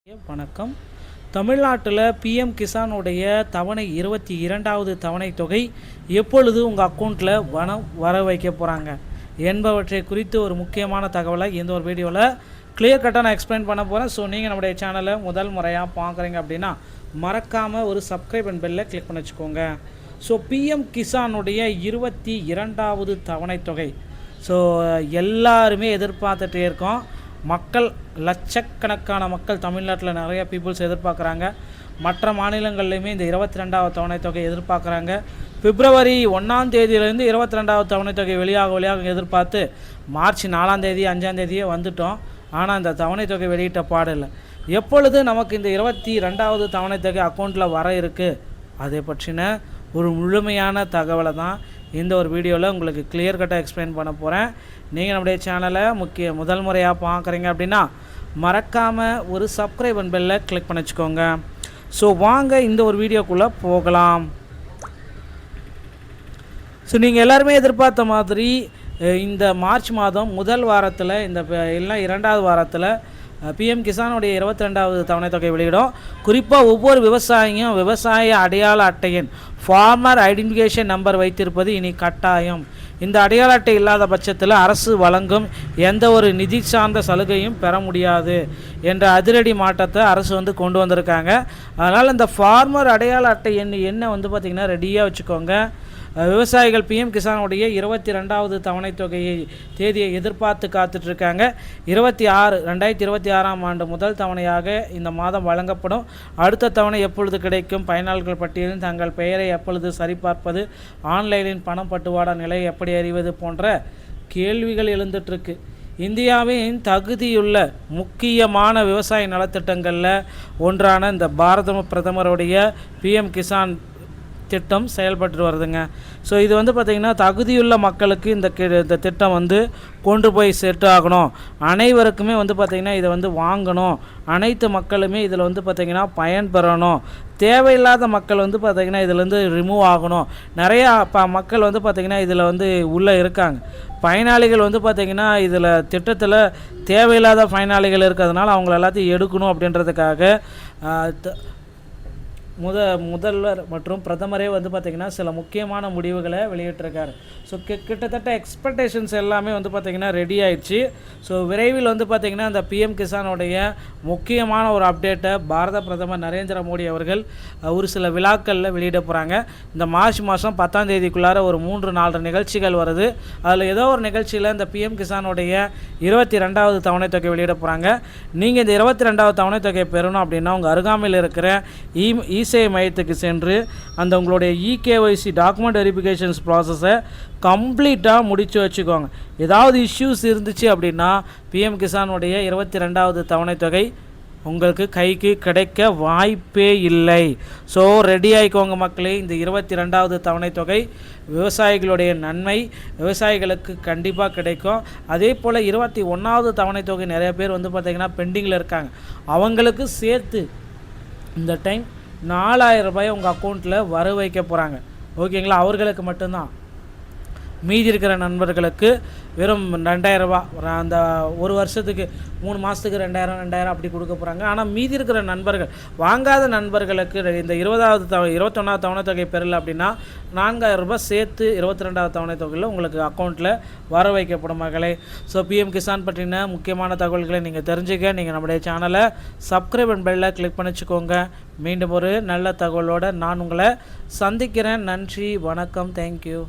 வணக்கம். தமிழ்நாட்டில் பிஎம் கிசானுடைய தவணை 22வது தவணை தொகை எப்பொழுது உங்கள் அக்கௌண்ட்டில் வர வைக்க போகிறாங்க என்பவற்றை குறித்து ஒரு முக்கியமான தகவலை இந்த ஒரு வீடியோவில் கிளியர் கட்டாக நான் எக்ஸ்பிளைன் பண்ண போகிறேன். ஸோ நீங்கள் நம்முடைய சேனலை முதல் முறையாக பார்க்குறீங்க அப்படின்னா மறக்காமல் ஒரு சப்ஸ்கிரைப் அண்ட் பெல்லை கிளிக் பண்ணி வச்சுக்கோங்க. ஸோ பிஎம் கிசானுடைய 22வது தவணை தொகை ஸோ எல்லாருமே எதிர்பார்த்துட்டே இருக்கோம். மக்கள் லட்சக்கணக்கான மக்கள் தமிழ்நாட்டில் நிறைய பீப்புள்ஸ் எதிர்பார்க்குறாங்க. மற்ற மாநிலங்கள்லையுமே இந்த 22வது தவணை தொகை எதிர்பார்க்குறாங்க. பிப்ரவரி 1ஆம் தேதியிலேருந்து 22வது தவணை தொகை வெளியாக எதிர்பார்த்து மார்ச் 4ஆம் தேதி 5ஆம் தேதியே வந்துட்டோம். ஆனால் இந்த தவணை தொகை வெளியிட்ட பாடில்லை. எப்பொழுது நமக்கு இந்த 22வது தவணை தொகை அக்கௌண்ட்டில் வர இருக்குது அதை பற்றின ஒரு முழுமையான தகவலை தான் இந்த ஒரு வீடியோவில் உங்களுக்கு கிளியர் கட்டாக எக்ஸ்பிளைன் பண்ண போகிறேன். நீங்கள் நம்முடைய சேனலை முதல் முறையாக பார்க்குறீங்க அப்படின்னா மறக்காமல் ஒரு சப்ஸ்கிரைப் அண்ட் பெல்லை கிளிக் பண்ணி வச்சுக்கோங்க. ஸோ வாங்க இந்த ஒரு வீடியோக்குள்ளே போகலாம். ஸோ நீங்கள் எல்லாருமே எதிர்பார்த்த மாதிரி இந்த மார்ச் மாதம் முதல் வாரத்தில் இல்லைனா 2வது வாரத்தில் பிஎம் கிசானுடைய 22வது தவணை தொகை வெளியிடும். குறிப்பாக ஒவ்வொரு விவசாயியும் விவசாய அடையாள அட்டையின் ஃபார்மர் ஐடென்டிஃபிகேஷன் நம்பர் வைத்திருப்பது இனி கட்டாயம். இந்த அடையாள அட்டை இல்லாத பட்சத்தில் அரசு வழங்கும் எந்த ஒரு நிதி சார்ந்த சலுகையும் பெற முடியாது என்ற அதிரடி மாற்றத்தை அரசு கொண்டு வந்திருக்காங்க. அதனால் இந்த ஃபார்மர் அடையாள அட்டை என்ன பார்த்திங்கன்னா ரெடியாக வச்சுக்கோங்க. விவசாயிகள் பிஎம் கிசானுடைய 22வது தவணை தொகையை தேதியை எதிர்பார்த்து காத்துட்ருக்காங்க. 2026ஆம் ஆண்டு முதல் தவணையாக இந்த மாதம் வழங்கப்படும். அடுத்த தவணை எப்பொழுது கிடைக்கும், பயனாளர்கள் பட்டியலில் தங்கள் பெயரை எப்பொழுது சரிபார்ப்பது, ஆன்லைனில் பணம் பட்டுவாடா நிலை எப்படி அறிவது போன்ற கேள்விகள் எழுந்துட்டுருக்கு. இந்தியாவின் தகுதியுள்ள முக்கியமான விவசாய நலத்திட்டங்களில் ஒன்றான இந்த பாரத பிரதமருடைய பிஎம் கிசான் திட்டம் செயல்பட்டு வருதுங்க. ஸோ இது பார்த்திங்கன்னா தகுதியுள்ள மக்களுக்கு இந்த திட்டம் கொண்டு போய் செட் ஆகணும். அனைவருக்குமே பார்த்திங்கன்னா இதை வாங்கணும். அனைத்து மக்களுமே இதில் பார்த்திங்கன்னா பயன்பெறணும். தேவையில்லாத மக்கள் பார்த்திங்கன்னா இதிலேருந்து ரிமூவ் ஆகணும். நிறையா மக்கள் பார்த்திங்கன்னா இதில் உள்ளே இருக்காங்க. பயனாளிகள் பார்த்திங்கன்னா இதில் திட்டத்தில் தேவையில்லாத பயனாளிகள் இருக்கிறதுனால அவங்கள எல்லாத்தையும் எடுக்கணும் அப்படின்றதுக்காக முதல்வர் மற்றும் பிரதமரே பார்த்திங்கன்னா சில முக்கியமான முடிவுகளை வெளியிட்டிருக்காரு. ஸோ கிட்டத்தட்ட எக்ஸ்பெக்டேஷன்ஸ் எல்லாமே பார்த்திங்கன்னா ரெடி ஆயிடுச்சு. ஸோ விரைவில் பார்த்திங்கன்னா இந்த பிஎம் கிசானுடைய முக்கியமான ஒரு அப்டேட்டை பாரத பிரதமர் நரேந்திர மோடி அவர்கள் ஒரு சில விழாக்களில் வெளியிட போகிறாங்க. இந்த மார்ச் மாதம் 10ஆம் தேதிக்குள்ளார ஒரு 3-4 நிகழ்ச்சிகள் வருது. அதில் ஏதோ ஒரு நிகழ்ச்சியில் இந்த பிஎம் கிசானுடைய 22வது தவணை தொகை வெளியிட போகிறாங்க. நீங்கள் இந்த 22வது தவணை தொகையை பெறணும் அப்படின்னா உங்கள் அருகாமையில் இருக்கிற இசேவை மையத்துக்கு சென்று உங்களுடைய இகேஒய்சி டாக்குமெண்ட் வெரிஃபிகேஷன்ஸ் ப்ராசஸை கம்ப்ளீட்டாக முடித்து வச்சுக்கோங்க. ஏதாவது இஷ்யூஸ் இருந்துச்சு அப்படின்னா பிஎம் கிசானுடைய 22வது தவணை தொகை உங்களுக்கு கைக்கு கிடைக்க வாய்ப்பே இல்லை. ஸோ ரெடி ஆகிக்கோங்க மக்களே. இந்த 22வது தவணை தொகை விவசாயிகளுடைய நன்மை விவசாயிகளுக்கு கண்டிப்பாக கிடைக்கும். அதே போல் 21வது தவணை தொகை நிறைய பேர் பார்த்திங்கன்னா பெண்டிங்கில் இருக்காங்க. அவங்களுக்கு சேர்த்து இந்த டைம் 4000 ரூபாய் உங்கள் அக்கௌண்ட்டில் வர வைக்க போகிறாங்க. ஓகேங்களா? அவர்களுக்கு மட்டும்தான். மீதி இருக்கிற நண்பர்களுக்கு வெறும் 2000 ரூபா அந்த ஒரு வருஷத்துக்கு 3 மாதத்துக்கு 2000 அப்படி கொடுக்க போகிறாங்க. ஆனால் மீதி இருக்கிற நண்பர்கள் வாங்காத நண்பர்களுக்கு இந்த 21வது தவணை தொகை பெறலை அப்படின்னா 4000 ரூபாய் சேர்த்து 22வது தவணை தொகையில் உங்களுக்கு அக்கௌண்ட்டில் வர வைக்கப்படும் மகளே. ஸோ பிஎம் கிசான் பற்றின முக்கியமான தகவல்களை நீங்கள் தெரிஞ்சுக்க நீங்கள் நம்முடைய சேனலை சப்ஸ்கிரைப் அண்ட் பெல்லை கிளிக் பண்ணி வச்சுக்கோங்க. மீண்டும் ஒரு நல்ல தகவலோடு நான் உங்களை சந்திக்கிறேன். நன்றி, வணக்கம், தேங்க்யூ.